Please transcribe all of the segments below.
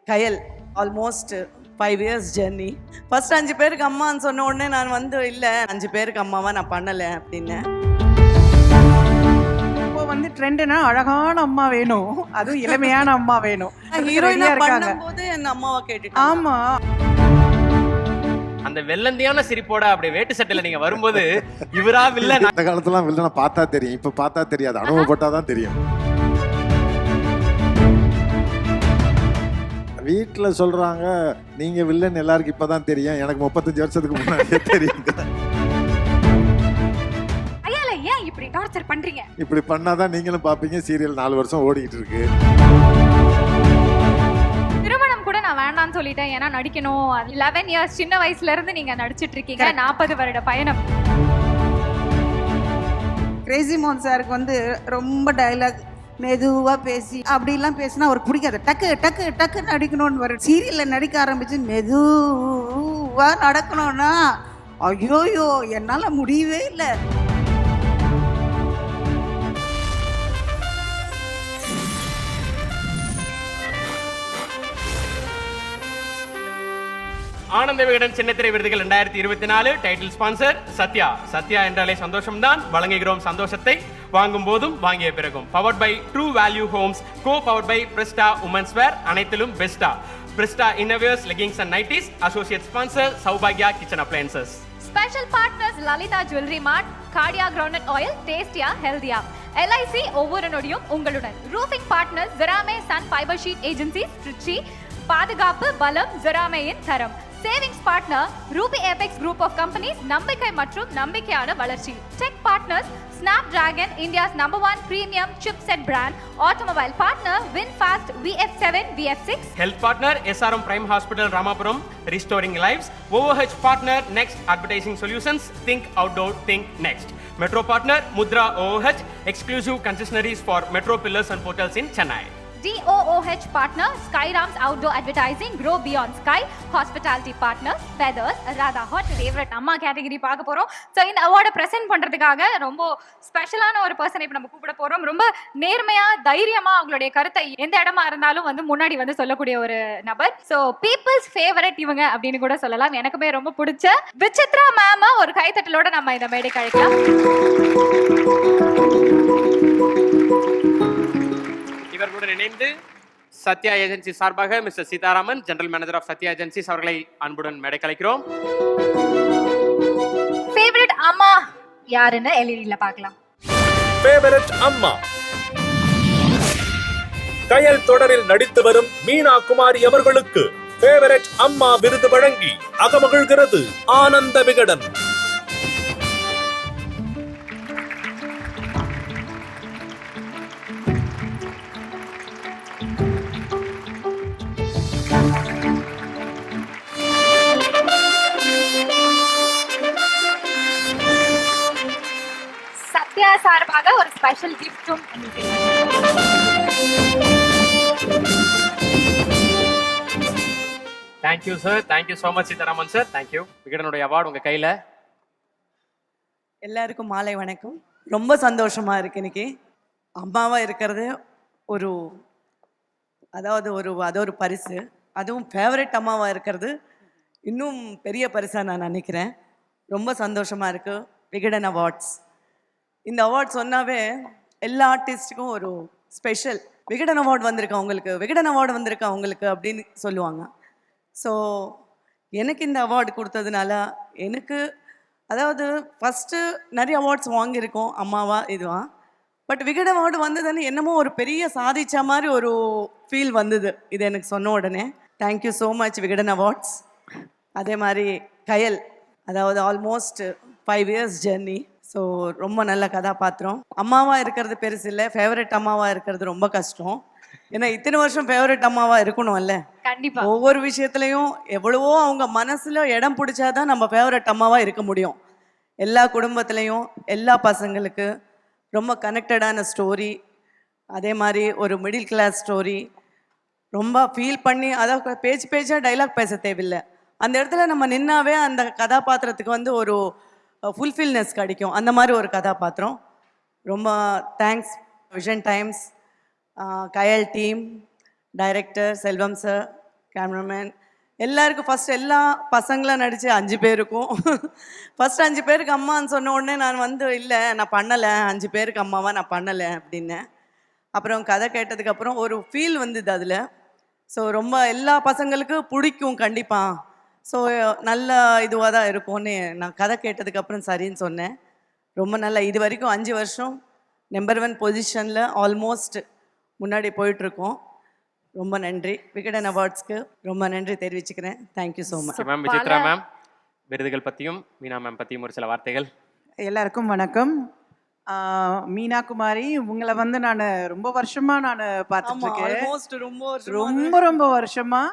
கயல் almost 5 years journey. First 5 பேருக்கு அம்மான்னு சொன்ன உடனே நான் வந்து இல்லை 5 பேருக்கு அம்மாவா நான் பண்ணலை அப்படின்னு. இப்போ வந்து ட்ரெண்டுனா அழகான அம்மா வேணும், அதுவும் இளமையான அம்மா வேணும். ஹீரோயினா பண்ணும்போது என் அம்மாவை கேட்டுட்டு ஆமா, அந்த வெள்ளந்தியான சிரிப்போட அப்படியே வேட்டு சட்டையில நீங்க வரும்போது இவரா வில்லன். அந்த காலத்துல வில்லனை பார்த்தா தெரியும், இப்ப பார்த்தா தெரியாது, அனுபவப்பட்டாதான் தெரியும். வீட்டுல சொல்றாங்க நீங்க வில்லன் எல்லாருக்கும் இப்பதான் தெரியும், எனக்கு 35 வருஷத்துக்கு முன்னாடியே தெரியும். ஏன் இப்படி டார்ச்சர் பண்றீங்க? இப்படி பண்ணாதான் நீங்களும் பாப்பீங்க. சீரியல் 4 வருஷம் ஓடிக்கிட்டு இருக்கு. திருமணம் கூட நான் வேண்டாம்னு சொல்லிட்டேன், ஏன்னா நடிக்கணும். 11 இயர்ஸ் சின்ன வயசுல இருந்து நீங்க நடிச்சிட்டு இருக்கீங்க. 40 வருட பயணம். கிரேசி மோகன் சாருக்கு வந்து ரொம்ப டயலாக் மெதுவாக பேசி அப்படிலாம் பேசினா அவருக்கு பிடிக்காது. டக்கு டக்கு டக்குன்னு நடிக்கணும்னு வரும். சீரியலில் நடிக்க ஆரம்பிச்சு மெதுவாக நடக்கணும்னா ஐயோயோ என்னால் முடியவே இல்லை. ஆனந்த விகடன் சின்னத்திரை விருதுகள் 2024 டைட்டில் ஸ்பான்சர் சத்யா. சத்யா என்றாலே சந்தோஷம்தான். வழங்குகிறோம் சந்தோஷத்தை வாங்கும் போதும் வாங்கிய பிறகும். Powered by true value homes, co powered by Prista women's wear, அனைத்திலும் பெஸ்டா. Prista innerwears, leggings and nighties. Associate sponsor சௌபாக்யா kitchen appliances. Special partners Lalitha jewellery mart, Cardia ground oil, டேஸ்டியா ஹெல்தியா. LIC ஒவ்வொரு நொடியும் உங்களுடன். Roofing partners Jerame sun fibre sheet agency Tiruchi. பாதுகாப்பு பலம் ஜெராமேயின் தரம். Savings partner Ruby Apex group of companies, நம்பிக்கை மற்றும் நம்பிக்கையான வளர்ச்சி. Tech partners Snapdragon, India's #1 premium chipset brand. Automobile partner VinFast VF7 VF6. Health partner SRM Prime Hospital Ramapuram, restoring lives. OOH partner Next Advertising Solutions, think outdoor, think next. Metro partner Mudra OOH, exclusive concessionaries for metro pillars and portals in Chennai. DOOH partner Skyram's outdoor advertising, grow beyond sky. Hospitality partners Feathers, Radha Hot. Favorite அம்மா category பார்க்க போறோம். So இந்த அவார்டை present பண்றதுக்காக ரொம்ப ஸ்பெஷலான ஒரு பர்சனை இப்போ நம்ம கூப்பிட போறோம். ரொம்ப நேர்மையா தைரியமா அவங்களுடைய கருத்தை எந்த இடமா இருந்தாலும் வந்து முன்னாடி வந்து சொல்லக்கூடிய ஒரு நபர். ஸோ பீப்புள்ஸ் ஃபேவரட் இவங்க அப்படின்னு கூட சொல்லலாம். எனக்குமே ரொம்ப பிடிச்ச விசித்ரா மேம ஒரு கைத்தட்டலோட நம்ம இந்த மேடைக்கு அழைக்கலாம். இவர்களுடன் இணைந்து சத்யா ஏஜென்சி சார்பாக mister Seetharaman, general manager of Sathya agencies அவர்களை அன்புடன் மேடை கலைக்கிறோம். ஃபேவரட் அம்மா யாருன்னு எல்இடில பார்க்கலாம். ஃபேவரட் அம்மா கயல் தொடரில் நடித்து வரும் மீனா குமாரி அவர்களுக்கு ஃபேவரட் அம்மா விருது வழங்கி அகமகிழ்கிறது ஆனந்த விகடன். சத்யா சார்பாக ஒரு ஸ்பெஷல் கிஃப்டும். Thank you sir, thank you so much Seetharaman sir, thank you. விகடனுடைய அவார்டு உங்க கையில. எல்லாருக்கும் மாலை வணக்கம். ரொம்ப சந்தோஷமா இருக்கு இன்னைக்கு. அம்மாவா இருக்கிறது ஒரு அது ஒரு பரிசு. அதுவும் ஃபேவரட் அம்மாவா இருக்கிறது இன்னும் பெரிய பரிசா நான் நினைக்கிறேன். ரொம்ப சந்தோஷமா இருக்கு. விகடன் அவார்ட்ஸ், இந்த அவார்ட் சொன்னாவே எல்லா ஆர்டிஸ்ட்டுக்கும் ஒரு ஸ்பெஷல். விகடன் அவார்டு வந்திருக்கா உங்களுக்கு, விகடன் அவார்டு வந்திருக்கா உங்களுக்கு அப்படின்னு சொல்லுவாங்க. ஸோ எனக்கு இந்த அவார்டு கொடுத்ததுனால எனக்கு அதாவது ஃபஸ்ட்டு நிறைய அவார்ட்ஸ் வாங்கியிருக்கோம் அம்மாவா இதுவா. பட் விகடன் அவார்டு வந்ததுன்னு என்னமோ ஒரு பெரிய சாதிச்ச மாதிரி ஒரு ஃபீல் வந்தது இது எனக்கு சொன்ன உடனே. Thank you so much Vikatan awards. அதே மாதிரி கயல், அதாவது ஆல்மோஸ்ட் 5 இயர்ஸ் ஜெர்னி. ஸோ ரொம்ப நல்ல கதாபாத்திரம். அம்மாவாக இருக்கிறது பெருசு இல்லை, ஃபேவரட் அம்மாவாக இருக்கிறது ரொம்ப கஷ்டம். ஏன்னா இத்தனை வருஷம் ஃபேவரட் அம்மாவாக இருக்கணும்ல. கண்டிப்பா ஒவ்வொரு விஷயத்துலையும் எவ்வளவோ அவங்க மனசில் இடம் பிடிச்சாதான் நம்ம ஃபேவரட் அம்மாவாக இருக்க முடியும். எல்லா குடும்பத்துலேயும் எல்லா பசங்களுக்கு ரொம்ப கனெக்டடான ஸ்டோரி. அதே மாதிரி ஒரு மிடில் கிளாஸ் ஸ்டோரி. ரொம்ப ஃபீல் பண்ணி அதாவது பேச்சாக டைலாக் பேச தேவையில்லை. அந்த இடத்துல நம்ம நின்னாவே அந்த கதாபாத்திரத்துக்கு வந்து ஒரு ஃபுல்ஃபில்னஸ் கிடைக்கும். அந்த மாதிரி ஒரு கதாபாத்திரம். ரொம்ப தேங்க்ஸ் விஷன் டைம்ஸ், கயல் டீம், டைரக்டர் செல்வம் சார், கேமராமேன் எல்லாருக்கும் ஃபர்ஸ்ட் எல்லா பசங்களாம் நடிச்சு 5 பேருக்கும் ஃபர்ஸ்ட் 5 பேருக்கு அம்மான்னு சொன்ன உடனே நான் வந்து இல்லை நான் பண்ணலை 5 பேருக்கு அம்மாவா நான் பண்ணலை அப்படின்னேன். அப்புறம் கதை கேட்டதுக்கப்புறம் ஒரு ஃபீல் வந்தது அதில். ஸோ ரொம்ப எல்லா பசங்களுக்கும் பிடிக்கும் கண்டிப்பாக. ஸோ நல்ல இதுவாக தான் இருக்கும்னு நான் கதை கேட்டதுக்கப்புறம் சரின்னு சொன்னேன். ரொம்ப நல்லா இது வரைக்கும் 5 வருஷம் நம்பர் 1 பொசிஷனில் ஆல்மோஸ்ட் முன்னாடி போயிட்டுருக்கோம். ரொம்ப நன்றி. விகடன் அவார்ட்ஸ்க்கு ரொம்ப நன்றி தெரிவிச்சுக்கிறேன். Thank you so much. Ma'am Vichitra ma'am, விருதுகள் பற்றியும் மீனா மேம் பற்றியும் ஒரு சில வார்த்தைகள். எல்லாருக்கும் வணக்கம். மீனா குமாரி, உங்களை வந்து நான் ரொம்ப வருஷமா நான் பார்த்துட்டு இருக்கேன். ரொம்ப வருஷமா.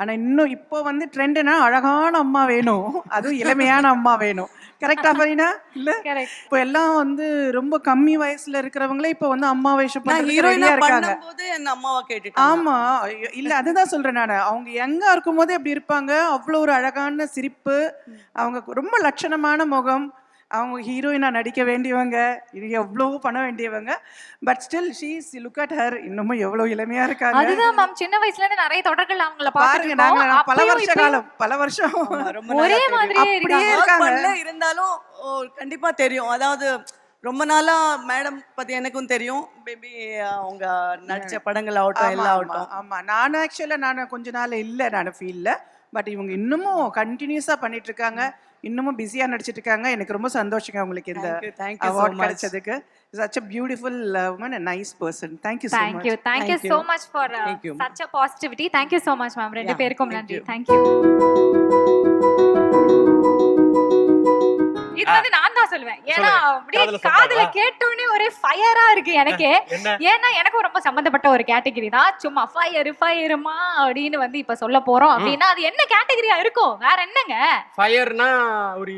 ஆனால் இன்னும் இப்போ வந்து ட்ரெண்டுனா அழகான அம்மா வேணும், அதுவும் இளமையான அம்மா வேணும். கரெக்டா பரீனா? இல்ல இப்போ எல்லாம் வந்து ரொம்ப கம்மி வயசுல இருக்கிறவங்களே இப்போ வந்து அம்மா வேஷம் இருக்காங்க. ஆமா, இல்ல அதுதான் சொல்றேன் நான். அவங்க யங்கா இருக்கும் போதே அப்படி இருப்பாங்க. அவ்வளோ ஒரு அழகான சிரிப்பு, அவங்க ரொம்ப லட்சணமான முகம். அவங்க ஹீரோயினா நடிக்க வேண்டியவங்க, இது எவ்வளவு பண்ண வேண்டியவங்க. But still she's look at her, இன்னமும் எவ்வளவு இளமையா இருக்காங்க. அதுதான் மேம், சின்ன வயசுல இருந்து நிறைய தொடர்கள் அவங்கள பாருங்க. நாங்க பல வருஷம் ஒரே மாதிரியே இருக்காங்க. இருந்தாலும் கண்டிப்பா தெரியும். அதாவது ரொம்ப நாளா மேடம் பத்தி எனக்கும் தெரியும். மேபி அவங்க நடிச்ச படங்கள் ஆகட்டும் எல்லாம் ஆகட்டும். ஆமா, நான் ஆக்சுவலா நான் கொஞ்ச நாள் இல்லை நான் ஃபீல்ட்ல. பட் இவங்க இன்னமும் கண்டினியூஸா பண்ணிட்டு இருக்காங்க, இன்னமும் பிஸியா நடிச்சிட்டு இருக்காங்க. எனக்கு ரொம்ப சந்தோஷங்க உங்களுக்கு இந்த அவார்ட் கிடைச்சதுக்கு. such a beautiful woman and nice person. Thank you so much. Thank you so much for such a positivity. Thank you so much ma'am. ரெண்டு பேருக்கும் நன்றி. Thank you. இது வந்து நான் தான் சொல்லுவேன். ஏன்னா அப்படியே காதுல கேட்டோனே ஒரே ஃபயரா இருக்கு எனக்கு. ஏன்னா எனக்கும் ரொம்ப சம்பந்தப்பட்ட ஒரு கேட்டகரி தான். சும்மா ஃபயருமா அப்படின்னு வந்து இப்ப சொல்ல போறோம் அப்படின்னா அது என்ன கேட்டகரியா இருக்கும்? வேற என்னங்க? ஃபயர்னா ஒரு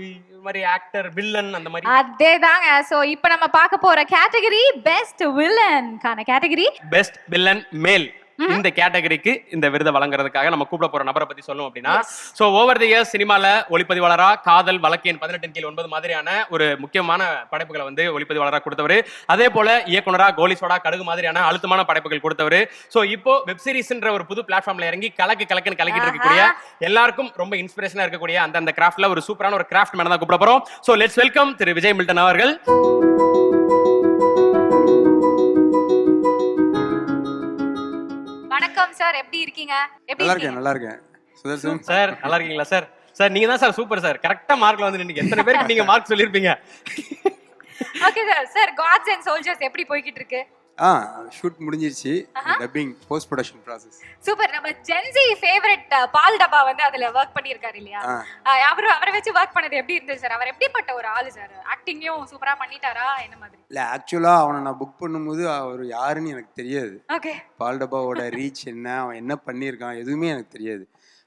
மாதிரி ஆக்டர் வில்லன் அந்த மாதிரி. அதேதாங்க. சோ இப்போ நம்ம பார்க்க போற கேட்டகரி பெஸ்ட் வில்லன் கான கேட்டகரி. பெஸ்ட் வில்லன் மேல் இந்த கேட்டகரிக்கு இந்த விருதை வழங்குறதுக்காக நம்ம கூப்பிட போற நபரை பத்தி சொல்லணும் அப்படின்னா, சோ ஓவர் தி இயர்ஸ் சினிமால ஒளிப்பதிவாளரா காதல், வழக்கேன், 18 மாதிரியான ஒரு முக்கியமான படைப்புகளை வந்து ஒளிப்பதிவாளரா கொடுத்தவர். அதே போல இயக்குனரா கோலி சோடா, கடுகு மாதிரியான அழுத்தமான படைப்புகள் கொடுத்தவர். சோ இப்போ வெப் சீரிஸ்ன்ற ஒரு புது பிளாட்ஃபார்ம்ல இறங்கி கலக்குன்னு கலக்கிட்டு இருக்கக்கூடிய எல்லாருக்கும் ரொம்ப இன்ஸ்பிரேஷனா இருக்கக்கூடிய அந்த கிராஃப்ட்ல ஒரு சூப்பரான ஒரு கிராஃப்ட் மேன தான் கூப்பிட போறோம். So let's welcome Thiru Vijay Milton அவர்கள். வணக்கம் சார், எப்படி இருக்கீங்க? நல்லா இருக்கேன். சுதர்சன் சார் நல்லா இருக்கீங்களா சார்? சார் நீங்க தான் சார் சூப்பர் சார். கரெக்ட்டா மார்க்ல வந்து நின்னீங்க. எத்தனை பேருக்கு நீங்க மார்க் சொல்லிருப்பீங்க? Okay sir. Sir gods and soldiers எப்படி போயிட்டு இருக்கு? ஷூட் முடிஞ்சிருச்சு. Dubbing post production process. Super. நம்ம ஜென்சி ஃபேவரட் பால் டப்பா வந்து அதுல வர்க் பண்ணிருக்காரு இல்லையா? அவரை வச்சு வர்க் பண்ணது எப்படி இருந்துச்சு சார்? அவர் எப்படிப்பட்ட ஒரு ஆளு சார்? ஆக்டிங்கும் சூப்பரா பண்ணிட்டாரா என்ன மாதிரி? இல்ல ஆக்சுவலா அவனை நான் புக் பண்ணும்போது அவர் யாருன்னு எனக்கு தெரியாது. ஓகே. பால் டப்பாவோட ரீச் என்ன, அவன் என்ன பண்ணியிருக்கான் எதுவுமே எனக்கு தெரியாது.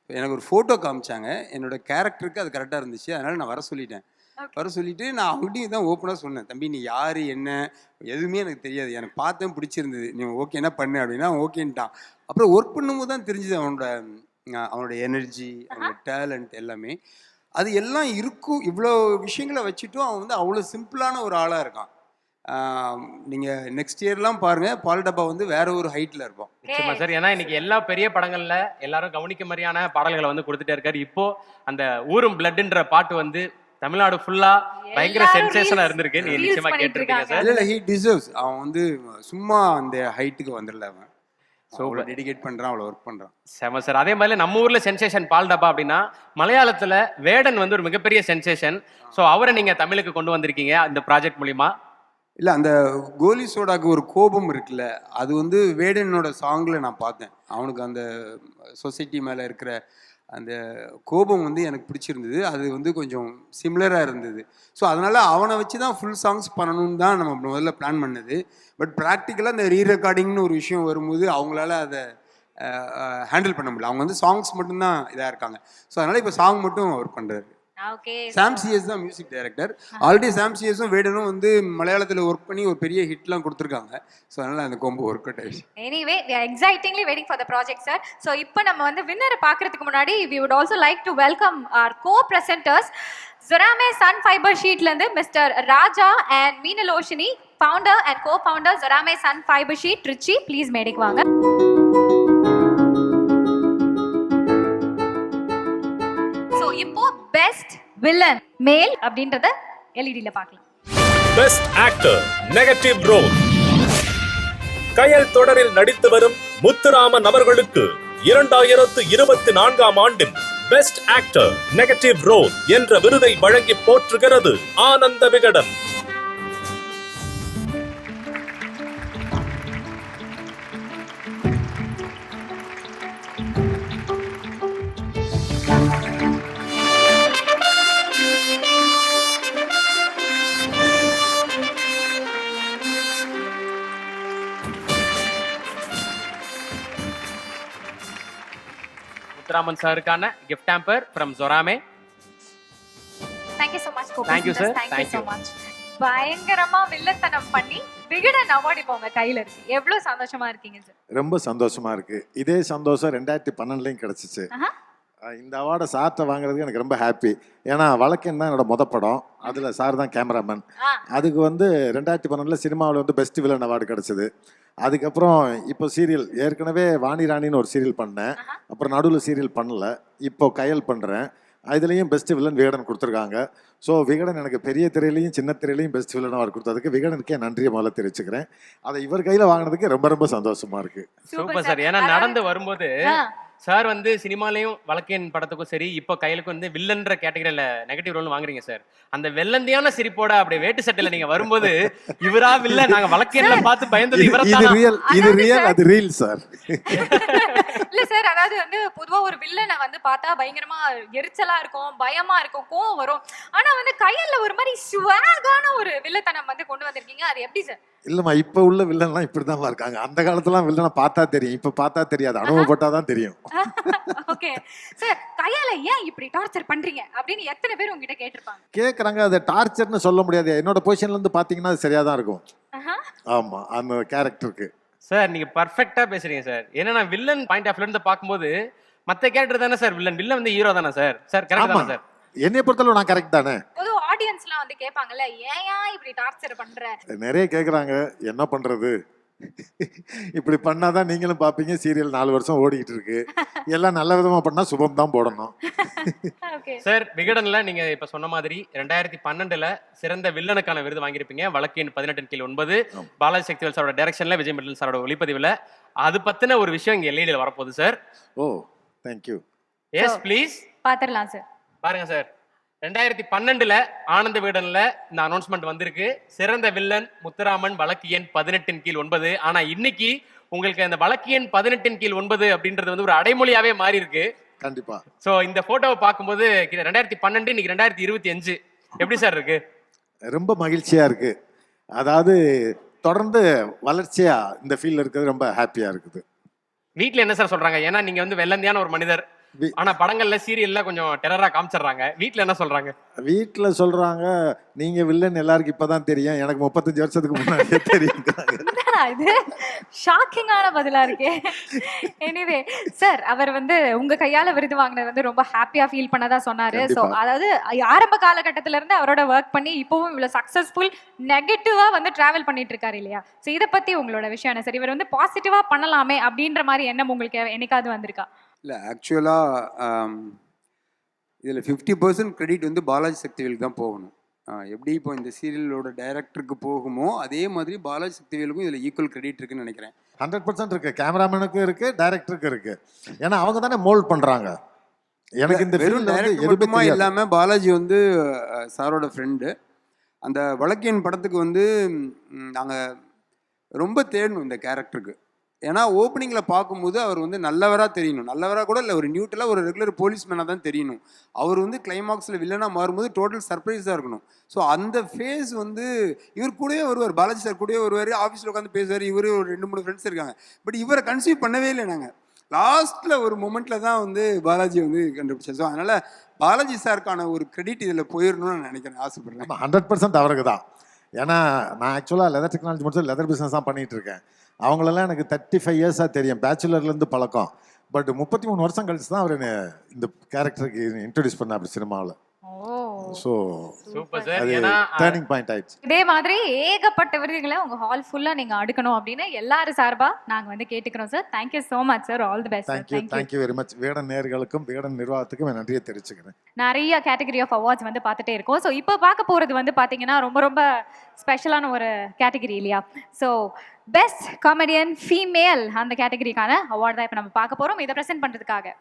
எனக்கு ஒரு ஃபோட்டோ காமிச்சாங்க. என்னோட கேரக்டருக்கு அது கரெக்டாக இருந்துச்சு. அதனால நான் வர சொல்லிட்டேன். நான் அவங்ககிட்டையும் தான் ஓப்பனாக சொன்னேன், தம்பி நீ யார் என்ன எதுவுமே எனக்கு தெரியாது, எனக்கு பார்த்தேன் பிடிச்சிருந்தது, நீ ஓகே என்ன பண்ணு அப்படின்னா ஓகேன்ட்டான். அப்புறம் ஒர்க் பண்ணும்போது தான் தெரிஞ்சுது அவனோட எனர்ஜி, அவனோட டேலண்ட் எல்லாமே. அது எல்லாம் இருக்கும். இவ்வளோ விஷயங்களை வச்சுட்டும் அவன் வந்து அவ்வளோ சிம்பிளான ஒரு ஆளாக இருக்கான். நீங்கள் நெக்ஸ்ட் இயர்லாம் பாருங்க, பால் டப்பா வந்து வேற ஒரு ஹைட்டில் இருப்பான். நிச்சயமா சார். ஏன்னா இன்னைக்கு எல்லா பெரிய படங்கள்ல எல்லாரும் கவனிக்க மாதிரியான பாடல்களை வந்து கொடுத்துட்டே இருக்காரு. இப்போ அந்த ஊரும் பிளட்ன்ற பாட்டு வந்து தமிழ்நாடு ஃபுல்லா பயங்கர சென்சேஷனா இருந்திருக்கு. நீங்க நிச்சயமா கேட்டிருக்கீங்க சார். இல்ல, he deserves. அவன் வந்து சும்மா அந்த ஹைட்டுக்கு வந்துடல. அவன் அவ்வளோ டெடிகேட் பண்றான், அவ்வளோ ஒர்க் பண்றான். செம சார். அதே மாதிரி நம்ம ஊர்ல சென்சேஷன் பால் டப்பா அப்படின்னா மலையாளத்துல வேடன் வந்து ஒரு மிகப்பெரிய சென்சேஷன். ஸோ அவரை நீங்க தமிழுக்கு கொண்டு வந்திருக்கீங்க இந்த ப்ராஜெக்ட் மூலியமா. இல்லை, அந்த கோலி சோடாக்கு ஒரு கோபம் இருக்குல்ல, அது வந்து வேடனோட சாங்கில் நான் பார்த்தேன். அவனுக்கு அந்த சொசைட்டி மேலே இருக்கிற அந்த கோபம் வந்து எனக்கு பிடிச்சிருந்தது. அது வந்து கொஞ்சம் சிமிலராக இருந்தது. ஸோ அதனால் அவனை வச்சு தான் ஃபுல் சாங்ஸ் பண்ணணும்னு தான் நம்ம முதல்ல பிளான் பண்ணது. பட் ப்ராக்டிக்கலாக இந்த ரீரெக்கார்டிங்னு ஒரு விஷயம் வரும்போது அவங்களால அதை ஹேண்டில் பண்ண முடியல. அவங்க வந்து சாங்ஸ் மட்டும்தான் இதாக இருக்காங்க. ஸோ அதனால் இப்போ சாங் மட்டும் அவர் பண்ணுறாரு. சாம் சிஎஸ் தான் மியூசிக் டைரக்டர். ஆல்ரெடி சாம் சிஎஸும் வேடனும் வந்து மலையாளத்தில் ஒர்க் பண்ணி ஒரு பெரிய ஹிட்லாம் கொடுத்துருக்காங்க. ஸோ அதனால அந்த கொம்பு ஒர்க் அவுட் ஆயிடுச்சு. Anyway we are excitingly waiting for the project sir. So இப்போ நம்ம வந்து வின்னரை பார்க்கிறதுக்கு முன்னாடி we would also like to welcome our co-presenters Zarame Sun Fiber Sheetல இருந்து Mr. Raja and Meenaloshini, founder and co-founder Zarame Sun Fiber Sheet, Trichy. Please மேடைக்கு வாங்க. Villain மேல் அப்படின்றத எல்இடில பார்க்கலாம். Best actor negative role. Kayal தொடரில் நடித்து வரும் முத்துராமன் அவர்களுக்கு 2024ஆம் ஆண்டின் பெஸ்ட் ஆக்டர் நெகட்டிவ் ரோல் என்ற விருதை வழங்கி போற்றுகிறது ஆனந்த விகடன். முத்துராமன் சாருக்கான gift hamper from Jerame. Thank you so much. Thank you, sir. Thank you Thank so you. much. பயங்கரமா வில்லத்தனம் பண்ணி விகடன் அவார்டு இப்போ உங்க கையில இருக்கு. எவ்வளவு சந்தோஷமா இருக்கீங்க சார்? ரொம்ப சந்தோஷமா இருக்கு. இதே சந்தோஷம் 2012லயும் கிடைச்சிச்சு. இந்த அவார்டை சார்ட்ட வாங்குறதுக்கு எனக்கு ரொம்ப ஹாப்பி. ஏன்னா வழக்கன் தான் என்னோட படம். அதில் சார் தான் கேமராமேன். அதுக்கு 2012 சினிமாவில் பெஸ்ட் வில்லன் அவார்டு கிடச்சிது. அதுக்கப்புறம் இப்போ சீரியல் ஏற்கனவே வாணி ராணின்னு ஒரு சீரியல் பண்ணேன். அப்புறம் நடுவில் சீரியல் பண்ணல. இப்போ கயல் பண்ணுறேன். இதுலேயும் பெஸ்ட் வில்லன் விகடன் கொடுத்துருக்காங்க. ஸோ விகடன் எனக்கு பெரிய திரையிலையும் சின்ன திரையிலையும் பெஸ்ட் வில்லன் அவார்டு கொடுத்ததுக்கு விகடனுக்கே நன்றியை முதல்ல தெரிவிச்சுக்கிறேன். அதை இவர் கையில் வாங்கினதுக்கு ரொம்ப ரொம்ப சந்தோஷமா இருக்கு. Super sir. ஏன்னா நடந்து வரும்போது சார் சினிமாலையும் வழக்கேன் படத்துக்கும் சரி, இப்போ கையிலுக்கும் வில்லன்ற கேட்டகரியில நெகட்டிவ் ரோல் வாங்குறீங்க சார். அந்த வெள்ளந்தியான சிரிப்போட அப்படியே வேட்டு சட்டையில நீங்க வரும்போது இவரா வில்லன், நாங்க வழக்கேன்ல பார்த்து பயந்தது இவரா இது ரியல் அது ரீல் சார். இல்ல சார், அதாவது பொதுவா ஒரு வில்லனை பார்த்தா பயங்கரமா எரிச்சலா இருக்கும், பயமா இருக்கும், கோவம் வரும். ஆனா கையில ஒரு மாதிரி ஸ்வாகான ஒரு வில்லத்தனம் கொண்டு வந்திருக்கீங்க. அது எப்படி சார்? இல்லம்மா, இப்ப உள்ள வில்லன்லாம் இப்படிதான் இருக்காங்க. அந்த காலத்துல வில்லனை பார்த்தா தெரியும், இப்ப பார்த்தா தெரியாது, அனுபவப்பட்டாதான் தெரியும். ஓகே சார், கையால ஏன் இப்படி டார்ச்சர் பண்றீங்க அப்படின்னு எத்தனை பேர் உங்ககிட்ட கேட்டிருப்பாங்க? கேக்குறாங்க. அதை டார்ச்சர்னு சொல்ல முடியாது. என்னோட பொசிஷன்ல இருந்து பாத்தீங்கன்னா அது சரியா தான் இருக்கும். ஆமா, அந்த கேரக்டருக்கு. சார் நீங்க பர்ஃபெக்ட்டா பேசுறீங்க சார். ஏன்னா வில்லன் பாயிண்ட் ஆஃப் வியூல இருந்து பாக்கும்போது மத்த கேரக்டர் தானே சார் வில்லன், வில்லன் ஹீரோ தானே சார். சார் கரெக்ட் தானே சார்? என்னைய பொறுத்தளவு நான் கரெக்ட் தானே. பொது ஆடியன்ஸ்லாம் கேட்பாங்கல்ல, ஏன் இப்படி டார்ச்சர் பண்ற? நிறைய கேக்குறாங்க. என்ன பண்றது, இப்படி பண்ணாதான் நீங்களும் பாப்பீங்க. சீரியல் 4 வருஷம் ஓடிக்கிட்டு இருக்கு. எல்லாம் நல்ல விதமா பண்ணா சுபம் தான் போடணும். சார் விகடன்ல நீங்க இப்ப சொன்ன மாதிரி 2012ல சிறந்த வில்லனுக்கான விருது வாங்கியிருப்பீங்க. வழக்கின் 18/9 பாலாஜி சக்திவேல் சாரோட டைரக்ஷன்ல, விஜய் மிட்டல் சாரோட ஒளிப்பதிவுல. அது பத்தின ஒரு விஷயம் இங்க எல்இடில வரப்போகுது sir. Oh, thank you. Yes please பாத்துறலாம் சார். பாருங்க சார், 2012ல ஆனந்த விகடன்ல இந்த அனௌன்ஸ்மெண்ட் வந்திருக்கு. சிறந்த வில்லன் முத்துராமன், வழக்கு எண் 18/9. ஆனா இன்னைக்கு உங்களுக்கு அந்த வழக்கு எண் 18/9 அப்படின்றது ஒரு அடைமொழியாவே மாறி இருக்கு. கண்டிப்பா. சோ இந்த போட்டோவை பார்க்கும்போது 2012 இன்னைக்கு 2025 எப்படி சார் இருக்கு? ரொம்ப மகிழ்ச்சியா இருக்கு. அதாவது தொடர்ந்து வளர்ச்சியா இந்த ஃபீல்ட்ல இருக்கிறது ரொம்ப ஹாப்பியா இருக்குது. வீட்ல என்ன சார் சொல்றாங்க? ஏன்னா நீங்க வெள்ளந்தியான ஒரு மனிதர். ஆனா படங்கள்ல சீரியல்ல கொஞ்சம் டெரரா காமிச்சிடுறாங்க. வீட்ல என்ன சொல்றாங்க? வீட்ல சொல்றாங்க, நீங்க வில்லன் எல்லாருக்கும் இப்பதான் தெரியும், எனக்கு 35 வருஷத்துக்கு முன்னாடியே தெரியும். இது ஷாக்கிங்கான பதிலா இருக்கே. எனிவே சார், அவர் உங்க கையால விருது வாங்கினது ரொம்ப ஹாப்பியா ஃபீல் பண்ணதா சொன்னாரு. சோ அதாவது ஆரம்ப காலகட்டத்தில இருந்து அவரோட ஒர்க் பண்ணி இப்பவும் இவ்வளவு சக்சஸ்ஃபுல் நெகட்டிவா டிராவல் பண்ணிட்டு இருக்காரு இல்லையா? சோ இத பத்தி உங்களோட விஷயம் என்ன சார்? இவர் பாசிட்டிவா பண்ணலாமே அப்படின்ற மாதிரி எண்ணம் உங்களுக்கு என்னைக்காவது வந்திருக்கா? இல்லை, ஆக்சுவலாக இதில் 50% கிரெடிட் பாலாஜி சக்திவேலுக்கு தான் போகணும். எப்படி இப்போ இந்த சீரியலோட டைரக்டருக்கு போகுமோ அதே மாதிரி பாலாஜி சக்திவேலுக்கும் இதில் ஈக்குவல் கிரெடிட் இருக்குன்னு நினைக்கிறேன். 100% இருக்கு. கேமராமேனுக்கும் இருக்கு, டைரக்டருக்கு இருக்கு. ஏன்னா அவங்க தானே மோல்ட் பண்றாங்க. எனக்கு இந்த வெறும் டைரக்டர் மட்டுமா இல்லாமல் பாலாஜி சாரோட ஃப்ரெண்டு. அந்த வழக்கின் படத்துக்கு நாங்கள் ரொம்ப தேடணும் இந்த கேரக்டருக்கு. ஏன்னா ஓப்பனிங்கில் பார்க்கும்போது அவர் நல்லவராக தெரியணும். நல்லவராக கூட இல்லை, ஒரு நியூட்ரலாக ஒரு ரெகுலர் போலீஸ்மேனாக தான் தெரியணும். அவர் கிளைமாக்ஸில் வில்லனாக மாறும்போது டோட்டல் சர்ப்ரைஸாக இருக்கணும். ஸோ அந்த ஃபேஸ் இவர் கூடவே வருவார், பாலாஜி சார் கூடவே வருவார், ஆஃபீஸில் உட்காந்து பேசுவார். இவர் ஒரு 2-3 ஃப்ரெண்ட்ஸ் இருக்காங்க. பட் இவரை கன்சீவ் பண்ணவே இல்லை. நாங்கள் லாஸ்ட்டில் ஒரு மொமெண்ட்டில் தான் பாலாஜி கண்டுபிடிச்சோம். ஸோ அதனால் பாலாஜி சாருக்கான ஒரு கிரெடிட் இதில் போயிடணும்னு நான் நினைக்கிறேன், ஆசைப்படுறேன். 100% அவருக்கு தான். ஏன்னா நான் ஆக்சுவலாக லெதர் டெக்னாலஜி மட்டும் லெதர் பிஸ்னஸ் தான் பண்ணிகிட்டு இருக்கேன். அவங்களெல்லாம் எனக்கு 35 இயர்ஸாக தெரியும், பேச்சுலர்லேருந்து பழக்கம். பட் 33 வருஷம் கழிச்சு தான் அவர் இந்த கேரக்டருக்கு இன்ட்ரடியூஸ் பண்ண அப்படி சினிமாவில். So super sir. அது ஏன்னா டேர்னிங் பாயிண்ட் ஆயிடுச்சு. இதே மாதிரி ஏகப்பட்ட விருதுகளை உங்க ஹால் ஃபுல்லா நீங்க அடுக்கணும் அப்படின்னு எல்லாரும் சார்பா நாங்க வந்து கேட்டுக்கிறோம் sir. Thank you so much sir. All the best. Thank you very much. Vikatan நேயர்களுக்கும் விகடன் நிர்வாகத்துக்கும் என் நன்றியை தெரிவிச்சுக்கிறேன். நிறைய கேட்டகரி ஆஃப் அவார்ட்ஸ் வந்து பார்த்துட்டே இருக்கோம். ஸோ இப்போ பார்க்க போறது வந்து பாத்தீங்கன்னா ரொம்ப ரொம்ப ஸ்பெஷலான ஒரு கேட்டகரி இல்லையா? ஸோ பெஸ்ட் காமெடியன் ஃபீமேல் அந்த கேட்டகரிக்கான அவார்ட் தான் இப்போ நம்ம பார்க்க போறோம். இதை ப்ரெசென்ட் பண்றதுக்காக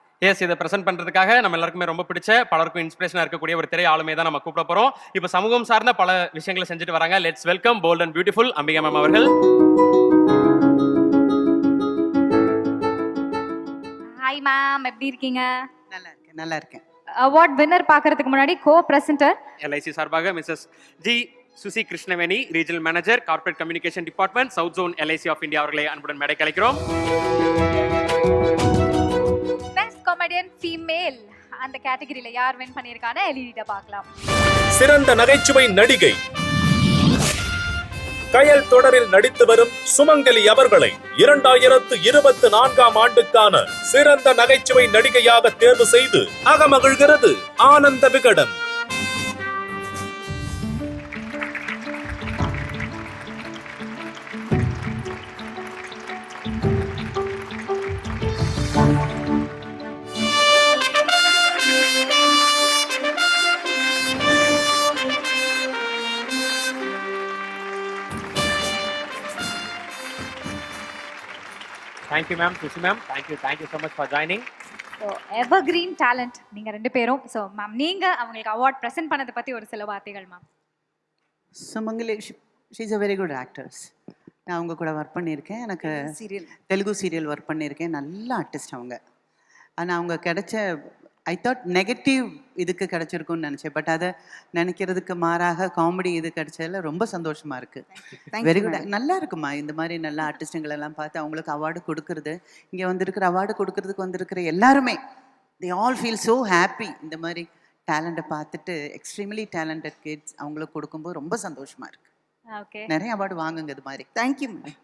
இதை பிரசன்ட் பண்றதுக்காக நம்ம எல்லாருக்குமே ரொம்ப பிடிச்ச பலருக்கும் இன்ஸ்பிரேஷனா இருக்கக்கூடிய ஒரு திரை ஆளுமை தான் நம்ம கூப்பிட போறோம். இப்போ சமூகம் சார்ந்த பல விஷயங்களை செஞ்சுட்டு வராங்க. Let's welcome bold and beautiful Ambika ma'am அவர்கள். ஹாய் மேம், எப்படி இருக்கீங்க? நல்லா இருக்கேன். அவார்ட் வின்னர் பார்க்கறதுக்கு முன்னாடி கோ பிரசன்டர் LIC சார்பாக Mrs G Suchi Krishnaveni, regional manager corporate communication department, south zone LIC of India அவர்களை அன்புடன் மேடை கலைக்கிறோம். பெஸ்ட் காமெடியன் ஃபீமேல் அந்த கேட்டகரியில யார் வின் பண்ணியிருக்காங்க எல்இடிட்ட பார்க்கலாம். சிறந்த நகைச்சுவை நடிகை கயல் தொடரில் நடித்து வரும் சுமங்கலி அவர்களை 2024ஆம் ஆண்டுக்கான சிறந்த நகைச்சுவை நடிகையாக தேர்வு செய்து அகமகிழ்கிறது Ananda Vikatan. Thank you ma'am, Susi ma'am. Thank you so much for joining. So evergreen talent நீங்க ரெண்டு பேரும். ஸோ மேம் நீங்க அவங்களுக்கு அவார்ட் ப்ரெசென்ட் பண்ணதை பத்தி ஒரு சில வார்த்தைகள் ma'am. Sumangali she is a very good actors. நான் அவங்க கூட ஒர்க் பண்ணியிருக்கேன். எனக்கு தெலுங்கு சீரியல் ஒர்க் பண்ணியிருக்கேன். நல்ல ஆர்டிஸ்ட் அவங்க. ஆனால் அவங்க கிடைச்ச ஐ தாட் நெகட்டிவ் இதுக்கு கிடைச்சிருக்கும்னு நினச்சேன். பட் அதை நினைக்கிறதுக்கு மாறாக காமெடி இது கிடைச்சதில் ரொம்ப சந்தோஷமாக இருக்குது. Very good. நல்லா இருக்குமா இந்த மாதிரி நல்ல ஆர்டிஸ்ட்டுங்களெல்லாம் பார்த்து அவங்களுக்கு அவார்டு கொடுக்குறது. இங்கே வந்திருக்கிற அவார்டு கொடுக்கறதுக்கு வந்திருக்கிற எல்லாருமே they all feel so happy. இந்த மாதிரி டேலண்ட்டை பார்த்துட்டு எக்ஸ்ட்ரீம்லி டேலண்டட் கிட்ஸ் அவங்களுக்கு கொடுக்கும்போது ரொம்ப சந்தோஷமாக இருக்குது. ஓகே, நிறைய அவார்டு வாங்குங்க இது மாதிரி. Thank you ma'am.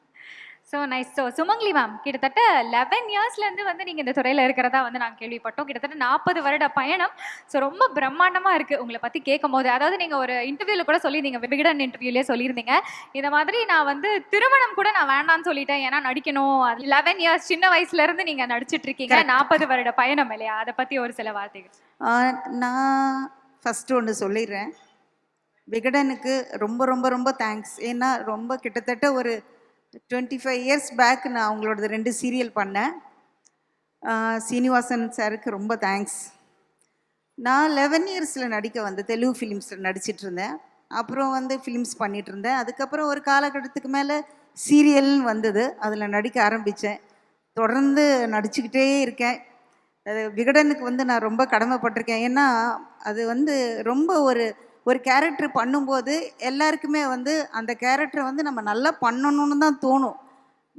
So nice. So சுமங்கலி மேம் கிட்டத்தட்ட 11 இயர்ஸ்லேருந்து வந்து நீங்கள் இந்த துறையில் இருக்கிறதா வந்து நாங்கள் கேள்விப்பட்டோம். கிட்டத்தட்ட 40 வருட பயணம். ஸோ ரொம்ப பிரம்மாண்டமாக இருக்குது உங்களை பற்றி கேட்கும் போது. அதாவது நீங்கள் ஒரு இன்டர்வியூவில் கூட சொல்லியிருந்தீங்க, விகடன் இன்டர்வியூலேயே சொல்லியிருந்தீங்க இந்த மாதிரி நான் வந்து திருமணம் கூட நான் வேண்டான்னு சொல்லிட்டேன், ஏன்னா நடிக்கணும். அது 11 இயர்ஸ் சின்ன வயசுலேருந்து நீங்கள் நடிச்சிட்டு இருக்கீங்க. 40 வருட பயணம் இல்லையா? அதை பற்றி ஒரு சில வார்த்தைகள். நான் ஃபஸ்ட்டு ஒன்று சொல்லிடுறேன். விகடனுக்கு ரொம்ப ரொம்ப ரொம்ப தேங்க்ஸ். ஏன்னா ரொம்ப கிட்டத்தட்ட ஒரு 25 இயர்ஸ் பேக் நான் அவங்களோட 2 சீரியல் பண்ணேன். சீனிவாசன் சாருக்கு ரொம்ப தேங்க்ஸ். நான் 11 இயர்ஸில் நடிக்க வந்து தெலுங்கு ஃபிலிம்ஸில் நடிச்சிட்டு இருந்தேன். அப்புறம் வந்து ஃபிலிம்ஸ் பண்ணிகிட்டு இருந்தேன். அதுக்கப்புறம் ஒரு காலகட்டத்துக்கு மேலே சீரியல்னு வந்தது, அதில் நடிக்க ஆரம்பித்தேன். தொடர்ந்து நடிச்சுக்கிட்டே இருக்கேன். அது விகடனுக்கு வந்து நான் ரொம்ப கடமைப்பட்டிருக்கேன். ஏன்னா அது வந்து ரொம்ப ஒரு கேரக்டர் பண்ணும்போது எல்லாருக்குமே வந்து அந்த கேரக்டரை வந்து நம்ம நல்லா பண்ணணும்னு தான் தோணும்.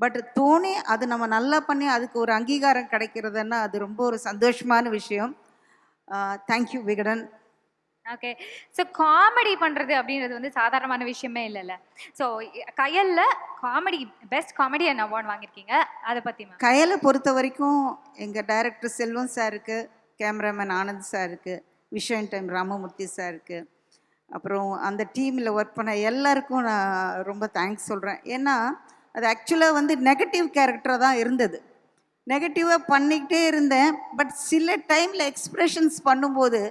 பட் தோணி அது நம்ம நல்லா பண்ணி அதுக்கு ஒரு அங்கீகாரம் கிடைக்கிறதுன்னா அது ரொம்ப ஒரு சந்தோஷமான விஷயம். Thank you Vikatan. Okay, so comedy பண்ணுறது அப்படின்றது வந்து சாதாரணமான விஷயமே இல்லைல்ல. ஸோ கயலில் காமெடி பெஸ்ட் காமெடியன் அவார்ட் வாங்கியிருக்கீங்க, அதை பற்றி மேம். கயலை பொறுத்த வரைக்கும் எங்கள் டைரக்டர் செல்வம் சாருக்கு, கேமராமேன் ஆனந்த் சாருக்கு, விஷன் டைம் ராமமூர்த்தி சாருக்கு, அப்புறம் அந்த டீமில் ஒர்க் பண்ண எல்லாருக்கும் நான் ரொம்ப தேங்க்ஸ் சொல்கிறேன். ஏன்னா அது ஆக்சுவலாக வந்து நெகட்டிவ் கேரக்டராக தான் இருந்தது. நெகட்டிவாக பண்ணிக்கிட்டே இருந்தேன். பட் சில டைமில் எக்ஸ்ப்ரெஷன்ஸ் பண்ணும்போது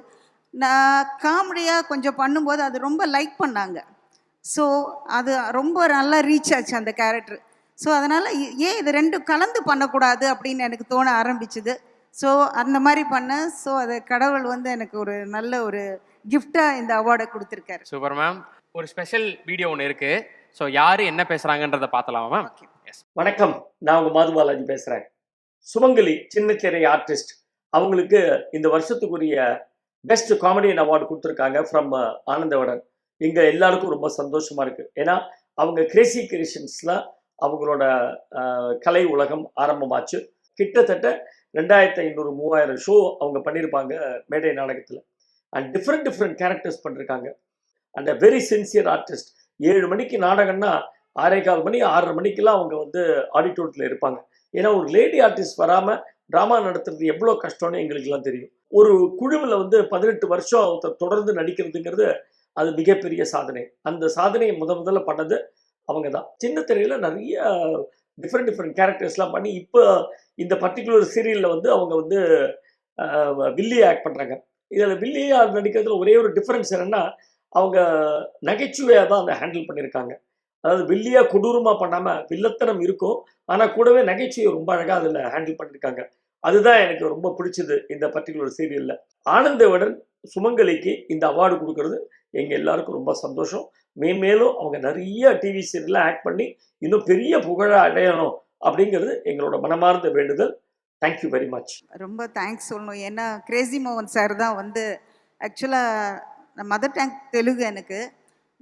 நான் காமெடியாக கொஞ்சம் பண்ணும்போது அது ரொம்ப லைக் பண்ணாங்க. ஸோ அது ரொம்ப நல்லா ரீச் ஆச்சு அந்த கேரக்டர். ஸோ அதனால் ஏன் இது 2 கலந்து பண்ணக்கூடாது அப்படின்னு எனக்கு தோண ஆரம்பிச்சுது. ஸோ அந்த மாதிரி பண்ணேன். ஸோ அது கடவுள் வந்து எனக்கு ஒரு நல்ல ஒரு கிஃப்டாக இந்த அவார்டை கொடுத்துருக்காரு. Super ma'am. ஒரு ஸ்பெஷல் வீடியோ ஒன்று இருக்கு. ஸோ யார் என்ன பேசுகிறாங்கன்றதை பார்த்தலாமா மேம்? வணக்கம், நான் உங்கள் மாதுபாலாஜி பேசுகிறேன். சுமங்கலி சின்னத்திரை ஆர்டிஸ்ட் அவங்களுக்கு இந்த வருஷத்துக்குரிய பெஸ்ட் காமெடியன் அவார்டு கொடுத்துருக்காங்க ஃப்ரம் ஆனந்தவடன். எங்கள் எல்லாருக்கும் ரொம்ப சந்தோஷமாக இருக்குது. ஏன்னா அவங்க கிரேசி கிரியேஷன்ஸில் அவங்களோட கலை உலகம் ஆரம்பமாச்சு. கிட்டத்தட்ட 2500-3000 ஷோ அவங்க பண்ணியிருப்பாங்க மேடை நாடகத்தில். அண்ட் டிஃப்ரெண்ட் கேரக்டர்ஸ் பண்ணியிருக்காங்க. And a very sincere artist. 7 மணிக்கு நாடகம்னா 6:15 மணி 6:30 மணிக்கெல்லாம் அவங்க வந்து ஆடிட்டோரியத்தில் இருப்பாங்க. ஏன்னா ஒரு லேடி ஆர்டிஸ்ட் வராமல் ட்ராமா நடத்துறது எவ்வளோ கஷ்டம்னு எங்களுக்கெல்லாம் தெரியும். ஒரு குழுவில் வந்து 18 வருஷம் தொடர்ந்து நடிக்கிறதுங்கிறது அது மிகப்பெரிய சாதனை. அந்த சாதனையை முதல்ல பண்ணது அவங்க தான். சின்ன திரையில் நிறைய டிஃப்ரெண்ட் கேரக்டர்ஸ்லாம் பண்ணி இப்போ இந்த பர்டிகுலர் சீரியலில் வந்து அவங்க வந்து வில்லியை ஆக்ட் பண்ணுறாங்க. இதில் வில்லியாக நடிக்கிறதுல ஒரே ஒரு டிஃப்ரென்ஸ் என்னென்னா அவங்க நகைச்சுவையாக தான் அதை ஹேண்டில் பண்ணியிருக்காங்க. அதாவது வில்லியாக கொடூரமாக பண்ணாமல் வில்லத்தனம் இருக்கும், ஆனால் கூடவே நகைச்சுவை ரொம்ப அழகாக அதில் ஹேண்டில் பண்ணியிருக்காங்க. அதுதான் எனக்கு ரொம்ப பிடிச்சது இந்த பர்டிகுலர் சீரியலில். ஆனந்த விகடன் சுமங்கலிக்கு இந்த அவார்டு கொடுக்கறது எங்கள் எல்லாருக்கும் ரொம்ப சந்தோஷம். மேலும் அவங்க நிறைய டிவி சீரியலில் ஆக்ட் பண்ணி இன்னும் பெரிய புகழ அடையணும் அப்படிங்கிறது எங்களோட மனமார்ந்த வேண்டுதல். Thank you very much. ரொம்ப தேங்க்ஸ் சொல்லணும். ஏன்னா கிரேசி மோகன் சார் தான் வந்து ஆக்சுவலாக மதர் டங் தெலுங்கு எனக்கு.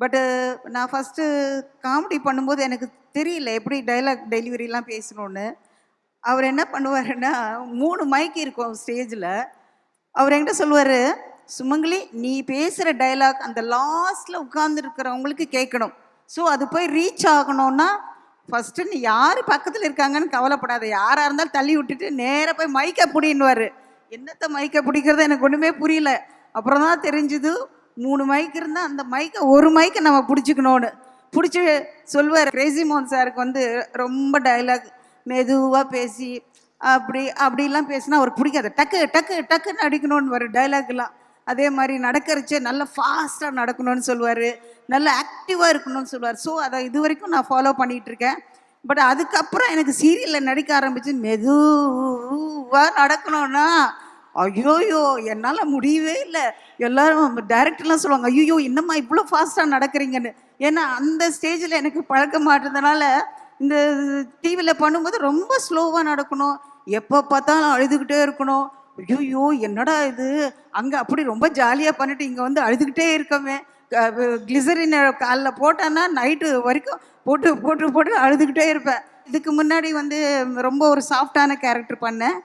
பட்டு நான் ஃபஸ்ட்டு காமெடி பண்ணும்போது எனக்கு தெரியல எப்படி டைலாக் டெலிவரிலாம் பேசணுன்னு. அவர் என்ன பண்ணுவாருன்னா 3 மைக் இருக்கும் ஸ்டேஜில். அவர் என்கிட்ட சொல்லுவார், சுமங்கலி நீ பேசுகிற டைலாக் அந்த லாஸ்ட்டில் உட்கார்ந்துருக்கிறவங்களுக்கு கேட்கணும். ஸோ அது போய் ரீச் ஆகணும்னா ஃபஸ்ட்டு நீ யார் பக்கத்தில் இருக்காங்கன்னு கவலைப்படாத, யாராக இருந்தாலும் தள்ளி விட்டுட்டு நேராக போய் மைக்கை பிடின்னுவார். என்னத்தை மைக்கை பிடிக்கிறது எனக்கு ஒன்றுமே புரியல. அப்புறம் தான் தெரிஞ்சுது 3 மைக் இருந்தால் அந்த மைக்கை ஒரு மைக்கை நம்ம பிடிச்சிக்கணும்னு. பிடிச்சி சொல்லுவார். கிரேசி மோகன் சாருக்கு வந்து ரொம்ப டைலாக் மெதுவாக பேசி அப்படிலாம் பேசினா அவருக்கு பிடிக்காது. டக்குன்னு அடிக்கணும்னு வரும் டைலாக்லாம். அதே மாதிரி நடக்கிறச்சே நல்லா ஃபாஸ்ட்டாக நடக்கணும்னு சொல்லுவார், நல்லா ஆக்டிவாக இருக்கணும்னு சொல்லுவார். ஸோ அதை இது வரைக்கும் நான் ஃபாலோ பண்ணிகிட்ருக்கேன். பட் அதுக்கப்புறம் எனக்கு சீரியலில் நடிக்க ஆரம்பித்து மெதுவாக நடக்கணும்னா ஐயோயோ என்னால் முடியவே இல்லை. எல்லோரும் டைரக்டர்லாம் சொல்லுவாங்க, ஐயோ என்னம்மா இவ்வளோ ஃபாஸ்ட்டாக நடக்கிறீங்கன்னு. ஏன்னா அந்த ஸ்டேஜில் எனக்கு பழக்க மாட்டதுனால இந்த டிவியில் பண்ணும்போது ரொம்ப ஸ்லோவாக நடக்கணும், எப்போ பார்த்தாலும் அழுதுகிட்டே இருக்கணும். ஐயோ என்னடா இது, அங்கே அப்படி ரொம்ப ஜாலியாக பண்ணிட்டு இங்கே வந்து அழுதுகிட்டே இருக்கமே. கிளிசரின் காலில் போட்டேன்னா நைட்டு வரைக்கும் போட்டு அழுதுகிட்டே இருப்பேன். இதுக்கு முன்னாடி வந்து ரொம்ப ஒரு சாஃப்டான கேரக்டர் பண்ணேன்.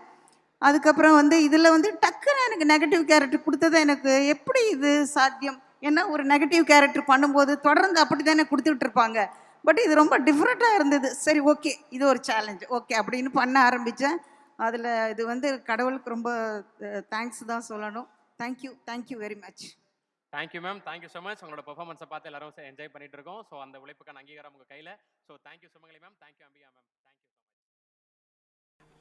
அதுக்கப்புறம் வந்து இதில் வந்து டக்குன்னு எனக்கு நெகட்டிவ் கேரக்டர் கொடுத்தது எனக்கு எப்படி இது சாத்தியம்? ஏன்னா ஒரு நெகட்டிவ் கேரக்டர் பண்ணும்போது தொடர்ந்து அப்படி தானே கொடுத்துக்கிட்டு இருப்பாங்க. பட் இது ரொம்ப டிஃப்ரெண்ட்டாக இருந்தது. சரி ஓகே இது ஒரு சேலஞ்ச் ஓகே அப்படின்னு பண்ண ஆரம்பித்தேன். அதில் இது வந்து கடவுளுக்கு ரொம்ப தேங்க்ஸ் தான் சொல்லணும். Thank you very much. Thank you ma'am, thank you so much. உங்களோட பெர்ஃபார்மன்ஸை பார்த்து எல்லாரும் என்ஜாய் பண்ணிட்டு இருக்கோம். ஸோ அந்த உழைப்புக்கான அங்கீகாரம் உங்கள் கையில். So thank you Sumangali ma'am, thank you Ambika ma'am, thank you so much.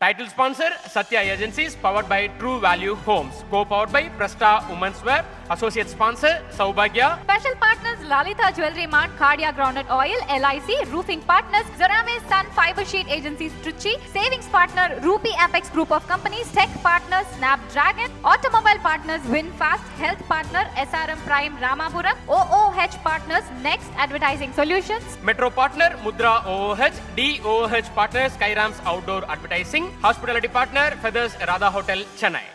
Title sponsor Satya Agencies, powered by True Value Homes, co-powered by Presta Women's Wear, associate sponsor Saubhagya. Special partners Lalita Jewelry Mart, Cardia Groundnut Oil, LIC, roofing partners Zarame Sun Fiber Sheet Agencies Trichy, savings partner Ruby Apex Group of Companies, tech partners Snapdragon, automobile partners Winfast, health partner SRM Prime Ramapuram, OOH partners Next Advertising Solutions, Metro partner Mudra OOH, DOOH partner Skyrams Outdoor Advertising, hospitality partner Feathers Radha Hotel Chennai.